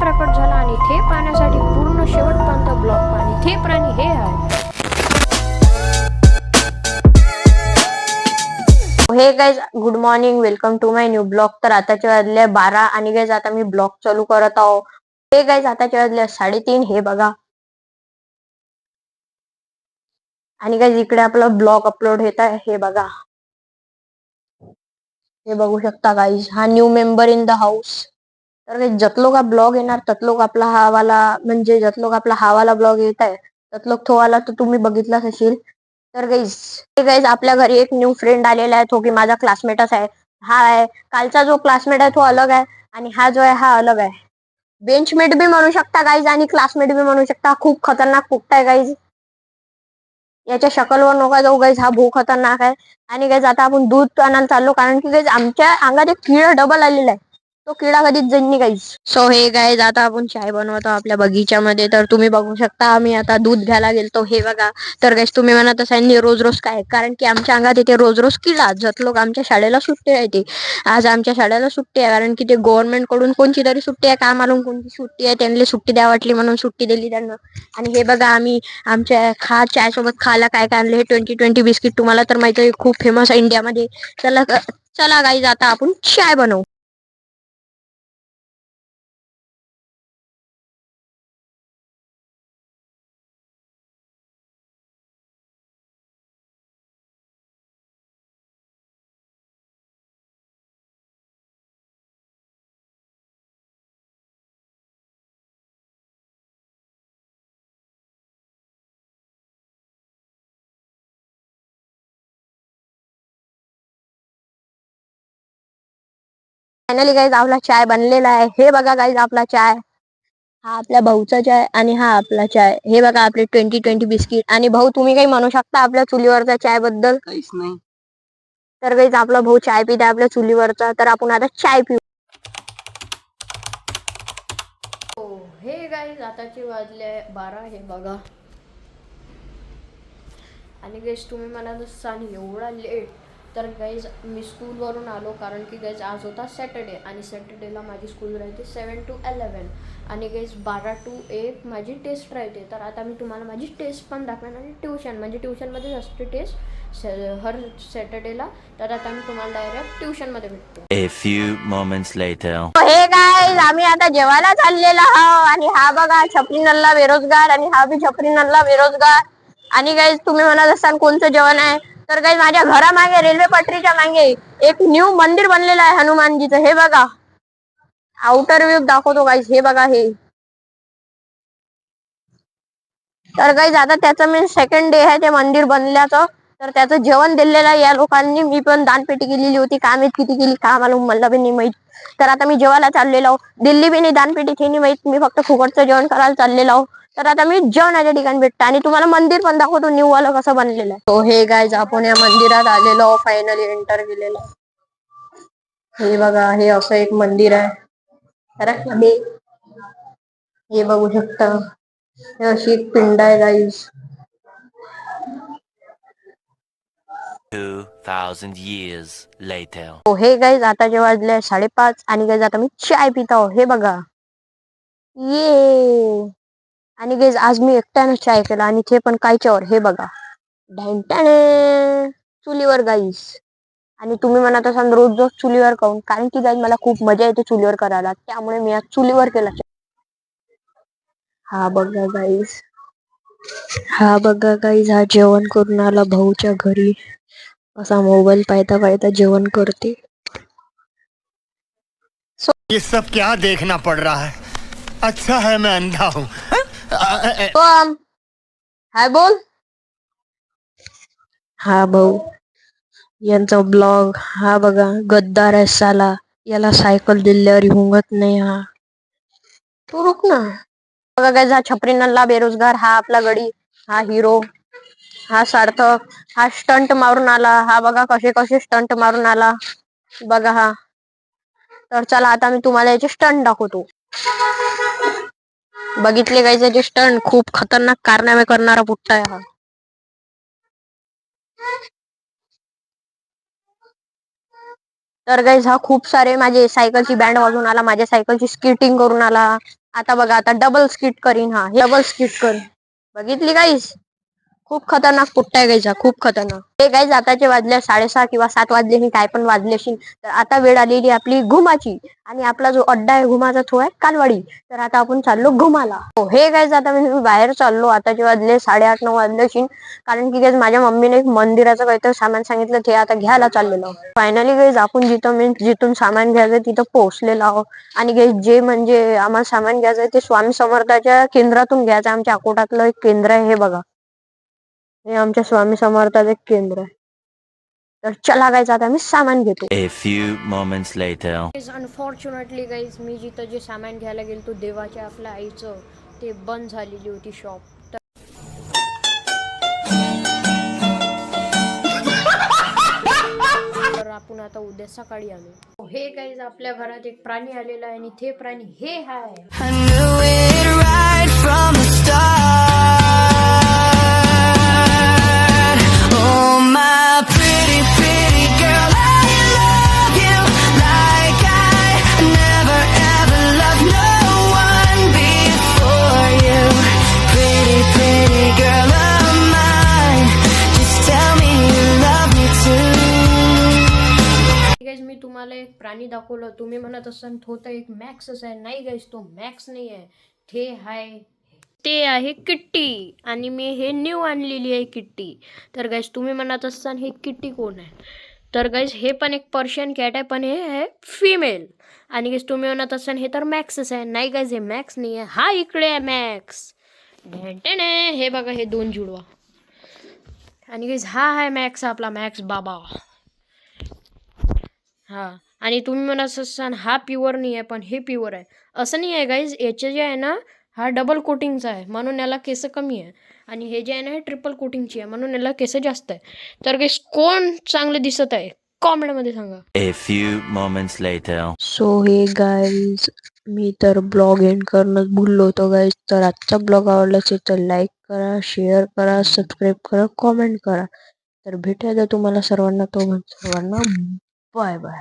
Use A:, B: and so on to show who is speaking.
A: Event record झाला आणि ते पाहण्यासाठी पूर्ण शेवटपर्यंत ब्लॉग पहा. आणि ते प्राणी हे आहे. Hey guys good morning, welcome to my new blog. तर आताचे वाजले 12 आणि गाइज आता मी ब्लॉग चालू करत आहो. हे गाइज आताचे वाजले 3:30. हे बघा. आणि गाइज इकडे आपला ब्लॉग अपलोड होत आहे. हे बघा, हे बघू शकता गाइज. हा new member in the house. तर गाइज जत लोक ब्लॉग येणार तत लोक आपला हा वाला, म्हणजे जत लोक आपला हा वाला ब्लॉग येत आहे तत लोक तो वाला तर तुम्ही बघितलाच असेल. तर गाइज आपल्या घरी एक न्यू फ्रेंड आलेला आहे. तो की माझा क्लासमेटच आहे. हा आहे कालचा जो क्लासमेट आहे तो अलग आहे आणि हा जो आहे हा अलग आहे. बेंचमेट बी म्हणू शकता गाईज आणि क्लासमेट बी म्हणू शकता. खूप खतरनाक कुठं आहे गाईज. याच्या शकलवर नका जाऊ गाईज, हा भू खतरनाक आहे. आणि गाईज आता आपण दूध आणायला चाललो, कारण की गाईज आमच्या अंगात एक किडा डबल आलेला आहे. तो किडा कधीच जाईन नाही गाईज. सो हे गाईज आता आपण चाय बनवतो आपल्या बगीच्यामध्ये. तर तुम्ही बघू शकता आम्ही आता दूध घ्यायला गेलतो. हे बघा. तर गाईज तुम्ही म्हणत असाल रोज रोज काय, कारण की आमच्या अंगात येते रोज रोज किडा. जत लोक आमच्या शाळेला सुट्टी आहे. आज आमच्या शाळेला सुट्टी आहे, कारण की ते गव्हर्नमेंट कडून कोणती तरी सुट्टी आहे, काय मालूम कोणती सुट्टी आहे. त्यांना सुट्टी द्या वाटली म्हणून सुट्टी दिली त्यांना. आणि हे बघा आम्ही आमच्या चाय सोबत खायला काय काय आणले. हे 2020 बिस्किट तुम्हाला तर माहिती आहे खूप फेमस आहे इंडियामध्ये. चला चला गाईज आता आपण चाय बनवू. फायनली गाईज आपला चाय बनलेला आहे. हे बघा गाईज आपला चाय. हा आपल्या भाऊचा चाय आणि हा आपला चाय. हे बघा आपले 2020 बिस्किट. आणि भाऊ तुम्ही काही म्हणू शकता आपल्या चुलीवरच्या चाय बद्दल?
B: काहीच नाही.
A: तर गाईज आपला भाऊ चाय पिता आपल्या चुलीवरचा. तर आपण आता चाय पिऊ. हे गाईज आताचे वाजले 12. हे बघा. आणि गाईज तुम्ही म्हणत असाल एवढा लेट, तर गाईज मी स्कूलवरून आलो, कारण की गाईज आज होता सॅटर्डे आणि सॅटर्डेला माझी स्कूल राहते 7 to 11 आणि गाईज 12 to 1 माझी टेस्ट राहते. तर आता मी तुम्हाला माझी टेस्ट पण दाखवेन आणि ट्युशन, म्हणजे ट्युशनमध्ये असते टेस्ट हर सॅटर्डेला. तर आता मी तुम्हाला डायरेक्ट ट्युशनमध्ये भेटतो.
C: A few moments later.
A: हे गाईज आम्ही आता जेवायला चाललेलो आहोत. आणि हा बघा छपरी नल्ला बेरोजगार आणि हा बी छपरी नल्ला बेरोजगार. आणि गाईज तुम्ही म्हणत असाल कोणतं जेवण आहे, तर गाईज माझ्या घरामागे रेल्वे पटरीच्या मागे एक न्यू मंदिर बनलेलं आहे हनुमानजीचं. हे बघा आउटर व्ह्यू दाखवतो गाईज. हे बघा हे. तर गाईज आता त्याचं मी सेकंड डे आहे ते मंदिर बनल्याचं. तर त्याचं जेवण दिलेलं आहे या लोकांनी. मी पण दानपेटी केलेली होती, काय माहित किती केली काय मालूम, मला बी नाही माहित. तर आता मी जेवायला चाललेलो. दिल्ली बी नाही दानपेटी नाही माहित, मी फक्त फुकटचं जेवण करायला चाललेलो. तर आता मी जेवणाच्या ठिकाणी भेटतो आणि तुम्हाला मंदिर पण दाखवतो न्यू वाला कसं बनलेलं आहे. तो हे गाईज आपण या मंदिरात आलेलो, फायनली एंटर केलेलो. हे बघा हे असं एक मंदिर आहे. हे बघू शकता. हे अशी एक पिंड आहे गाईज.
C: 2000 years later.
A: हे गाईज आता जे वाजले 5:30 आणि गाईज आता मी चाय पित आहो. हे बघा ये. आणि गाईज आज मी एकट्याने चाय केला आणि ते पण कायच्यावर. हे बघा ढँटाणे चुलीवर गाईज. आणि तुम्ही म्हणत असाल रोज रोज चुलीवर काऊन, कारण की गाईज मला खूप मजा येते चुलीवर करायला, त्यामुळे मी आज चुलीवर केला. हा बघा गाईज, हा बघा गाईज, हा जेवण करून आला भाऊच्या घरी. असा मोबाईल पाहता पाहता जेवण करते.
D: ये सब क्या देखना पड़ रहा है? अच्छा है मैं अंधा हूँ.
A: हाय बोल. हा भाऊ यांचा ब्लॉग. हा बघा गद्दार आहे साला, याला सायकल दिल्यावर हुंगत नाही. हा तू रुक ना. बघा काय हा छपरी नल्ला बेरोजगार, हा आपला गडी, हा हिरो, हा सार्थक, हा स्टंट मारून आला. हा बघा कसे कसे स्टंट मारून आला बघा हा. तर चला आता मी तुम्हाला याचे स्टंट दाखवतो. बघितले गाईज याचे स्टंट, खूप खतरनाक कारनामे करणारा पुट्टा आहे हा. तर गाईज हा खूप सारे माझे सायकलची बँड वाजवून आला, माझ्या सायकलची स्केटिंग करून आला. आता बघा, आता डबल स्किट करीन. हा डबल स्किट करीन. बघितली गाईस, खूप खतरनाक पुट्टा आहे गाईचा, खूप खतरनाक. हे गाईज आताचे वाजले 6:30 किंवा 7 वाजले, मी काय पण वाजले असेल. तर आता वेळ आलेली आपली घुमाची. आणि आपला जो अड्डा आहे घुमाचा तो आहे कालवाडी. तर आता आपण चाललो घुमाला. हो हे गाईज, आता मी बाहेर चाललो. आताचे वाजले 8:30-9 वाजले असेल. कारण की गाईज माझ्या मम्मीने एक मंदिराचं काहीतरी सामान सांगितलं, ते आता घ्यायला चाललेलो. फायनली गाईज आपण जिथून सामान घ्यायचं तिथं पोहोचलेलो आहोत. आणि गाईज जे म्हणजे आम्हाला सामान घ्यायचं ते स्वामी समर्थाच्या केंद्रातून घ्यायचं. आमच्या अकोटातलं एक केंद्र आहे, हे बघा. हे आमच्या स्वामी समर्थाचं एक केंद्र आहे. तर चला गाईज, आता मी सामान घेतो.
C: A few moments later.
A: Unfortunately guys, मी जिथं जे सामान घ्यायला गेलो तो देवाच्या आपल्या आईचं, ते बंद झालेली होती शॉप. तर आपण आता उद्या सकाळी आलो. हे गाईज, आपल्या घरात एक प्राणी आलेला आहे आणि ते प्राणी हे आहे.
B: I knew it right from the start. Oh, my pretty, pretty girl, I love you like I never ever loved no one before you. Pretty, pretty girl of mine, just tell me you love me too.
A: Guys, मी तुम्हाला एक प्राणी दाखवलं. तुम्ही म्हणत असाल तो तर एक मॅक्सच आहे. नाही गाईज, तो मॅक्स नाही आहे. ते आहे किट्टी. आणि मी हे न्यू आणलेली आहे किट्टी. तर गाईज, तुम्ही म्हणत असाल हे किट्टी कोण आहे. तर गाईज, हे पण एक पर्शियन कॅट आहे, पण हे आहे फिमेल. आणि गाईज, तुम्ही म्हणत असाल हे तर मॅक्सच आहे. नाही गाईज, हे मॅक्स नाही आहे. हा इकडे आहे मॅक्स. हे बघा, हे 2 जुडवा. आणि गाईज, हा आहे मॅक्स, आपला मॅक्स बाबा. हा, आणि तुम्ही म्हणत असाल हा प्युअर नाही आहे, पण हे प्युअर आहे. असं नाही आहे गाईज, याचे जे आहे ना, हा डबल कोटिंगचा आहे म्हणून याला केस कमी आहे. आणि हे जे आहे ना, हे ट्रिपल कोटिंगची आहे म्हणून याला केस जास्त आहे. तर गाईज, कोण चांगले दिसत आहे कॉमेंटमध्ये सांगा.
C: A few moments later.
A: So हे गाईज, मी तर ब्लॉग एंड करणंच भुललो होतो गाईज. तर आजचा ब्लॉग आवडला असेल तर लाईक करा, शेअर करा, सबस्क्राईब करा, कॉमेंट करा. तर भेटूया तुम्हाला सर्वांना, तो सर्वांना बाय बाय.